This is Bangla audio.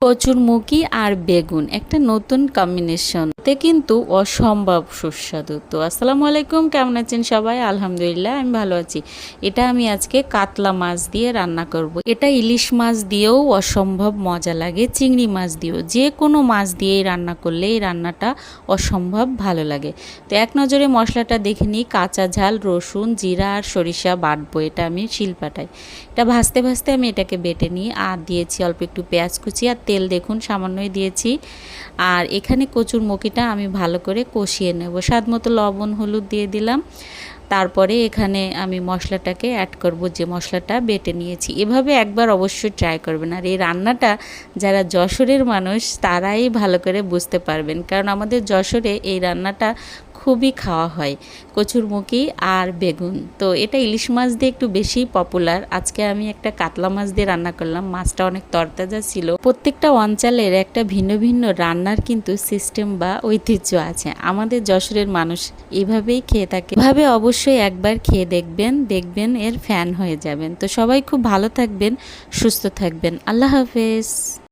কচুরমুখী আর বেগুন একটা নতুন কম্বিনেশন, তে কিন্তু অসম্ভব সুস্বাদু। তো আসসালামু আলাইকুম, কেমন আছেন সবাই? আলহামদুলিল্লাহ আমি ভালো আছি। এটা আমি আজকে কাতলা মাছ দিয়ে রান্না করব। এটা ইলিশ মাছ দিয়েও অসম্ভব মজা লাগে, চিংড়ি মাছ দিয়েও, যে কোনো মাছ দিয়েই রান্না করলে এই রান্নাটা অসম্ভব ভালো লাগে। তো এক নজরে মশলাটা দেখে নিই। কাঁচা ঝাল, রসুন, জিরা আর সরিষা বাটবো, এটা আমি শিলপাটায়। এটা ভাজতে ভাজতে আমি এটাকে বেটে নিই। আর দিয়েছি অল্প একটু পেঁয়াজ কুচি, আর তেল দেখুন সামান্যই দিয়েছি। আর এখানে কচুরমুখীটা আমি ভালো করে কষিয়ে নেব। স্বাদ মতো লবণ হলুদ দিয়ে দিলাম। তারপরে এখানে আমি মশলাটাকে অ্যাড করব, যে মশলাটা বেটে নিয়েছি। এভাবে একবার অবশ্যই ট্রাই করবেন। আর এই রান্নাটা যারা যশোরের মানুষ তারাই ভালো করে বুঝতে পারবেন, কারণ আমাদের যশোরে এই রান্নাটা খুবই খাওয়া হয়, কচুরমুখী আর বেগুন। তো এটা ইলিশ মাছ দিয়ে একটু বেশি পপুলার। আজকে আমি একটা কাতলা মাছ দিয়ে রান্না করলাম। মাছটা অনেক তরতাজা ছিল। প্রত্যেকটা অঞ্চলের একটা ভিন্ন ভিন্ন রান্নার কিন্তু সিস্টেম বা ঐতিহ্য আছে। আমাদের যশোরের মানুষ এইভাবেই খেয়ে থাকে। এভাবে অবশ্যই একবার খেয়ে দেখবেন, দেখবেন এর ফ্যান হয়ে যাবেন। তো সবাই খুব ভালো থাকবেন, সুস্থ থাকবেন। আল্লাহ হাফেজ।